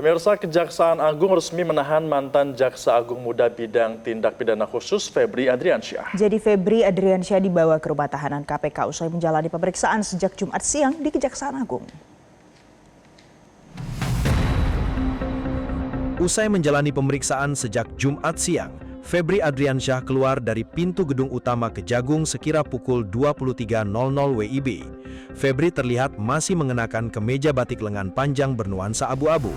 Pemirsa, Kejaksaan Agung resmi menahan mantan Jaksa Agung Muda bidang tindak pidana khusus Febri Adriansyah. Jadi Febri Adriansyah dibawa ke rumah tahanan KPK usai menjalani pemeriksaan sejak Jumat siang di Kejaksaan Agung. Usai menjalani pemeriksaan sejak Jumat siang, Febri Adriansyah keluar dari pintu gedung utama Kejagung sekira pukul 23.00 WIB. Febri terlihat masih mengenakan kemeja batik lengan panjang bernuansa abu-abu.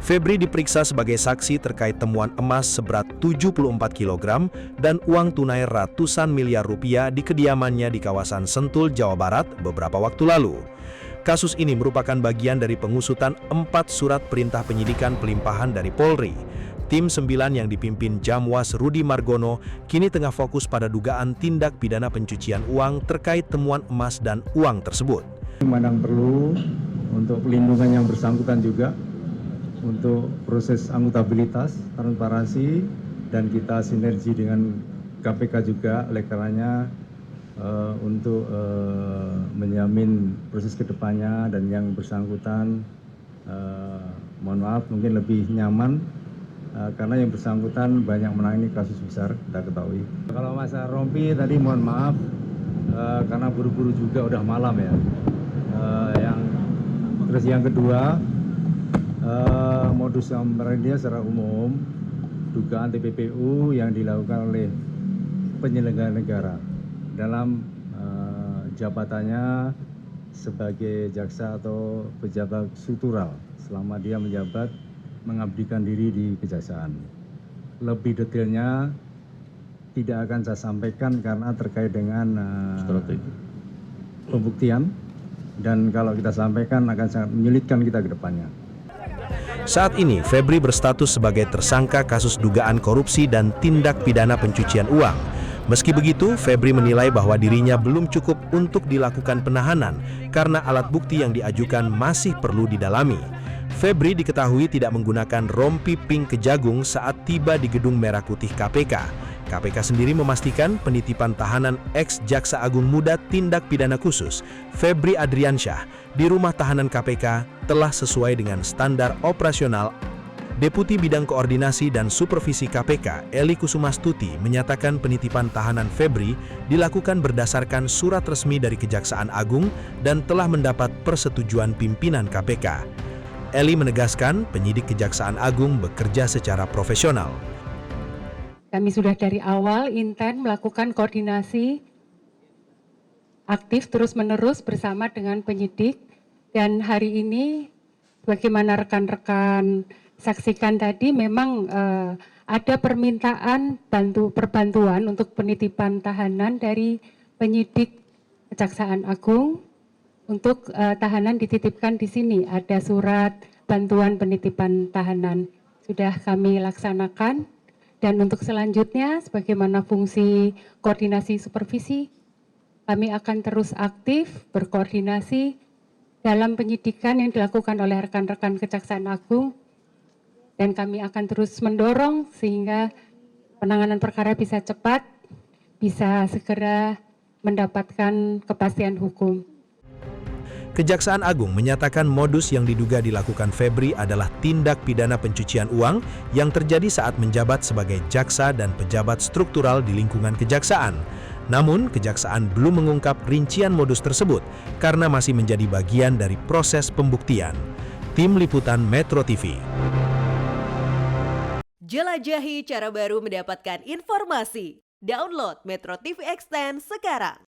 Febri diperiksa sebagai saksi terkait temuan emas seberat 74 kg dan uang tunai ratusan miliar rupiah di kediamannya di kawasan Sentul, Jawa Barat beberapa waktu lalu. Kasus ini merupakan bagian dari pengusutan 4 surat perintah penyidikan pelimpahan dari Polri. Tim 9 yang dipimpin Jamwas Rudi Margono kini tengah fokus pada dugaan tindak pidana pencucian uang terkait temuan emas dan uang tersebut. Memandang perlu untuk pelindungan yang bersangkutan juga, untuk proses akuntabilitas, transparansi, dan kita sinergi dengan KPK juga, oleh karenanya untuk menjamin proses kedepannya dan yang bersangkutan mohon maaf mungkin lebih nyaman karena yang bersangkutan banyak menangani kasus besar, kita ketahui. Kalau Mas Rompi tadi mohon maaf karena buru-buru juga udah malam ya. Terus yang kedua, modus operandi secara umum dugaan TPPU yang dilakukan oleh penyelenggara negara dalam jabatannya sebagai jaksa atau pejabat struktural selama dia menjabat mengabdikan diri di kejaksaan. Lebih detailnya tidak akan saya sampaikan karena terkait dengan pembuktian, dan kalau kita sampaikan akan sangat menyulitkan kita ke depannya. Saat ini, Febri berstatus sebagai tersangka kasus dugaan korupsi dan tindak pidana pencucian uang. Meski begitu, Febri menilai bahwa dirinya belum cukup untuk dilakukan penahanan karena alat bukti yang diajukan masih perlu didalami. Febri diketahui tidak menggunakan rompi pink Kejagung saat tiba di Gedung Merah Putih KPK. KPK sendiri memastikan penitipan tahanan ex-Jaksa Agung Muda Tindak Pidana Khusus, Febri Adriansyah, di rumah tahanan KPK telah sesuai dengan standar operasional. Deputi Bidang Koordinasi dan Supervisi KPK, Eli Kusumastuti, menyatakan penitipan tahanan Febri dilakukan berdasarkan surat resmi dari Kejaksaan Agung dan telah mendapat persetujuan pimpinan KPK. Eli menegaskan penyidik Kejaksaan Agung bekerja secara profesional. Kami sudah dari awal intent melakukan koordinasi aktif terus-menerus bersama dengan penyidik, dan hari ini bagaimana rekan-rekan saksikan tadi memang ada permintaan perbantuan untuk penitipan tahanan dari penyidik Kejaksaan Agung untuk tahanan dititipkan di sini. Ada surat bantuan penitipan tahanan sudah kami laksanakan. Dan untuk selanjutnya, sebagaimana fungsi koordinasi supervisi, kami akan terus aktif berkoordinasi dalam penyidikan yang dilakukan oleh rekan-rekan Kejaksaan Agung, dan kami akan terus mendorong sehingga penanganan perkara bisa cepat, bisa segera mendapatkan kepastian hukum. Kejaksaan Agung menyatakan modus yang diduga dilakukan Febri adalah tindak pidana pencucian uang yang terjadi saat menjabat sebagai jaksa dan pejabat struktural di lingkungan kejaksaan. Namun, kejaksaan belum mengungkap rincian modus tersebut karena masih menjadi bagian dari proses pembuktian. Tim Liputan Metro TV. Jelajahi cara baru mendapatkan informasi. Download Metro TV Extend sekarang.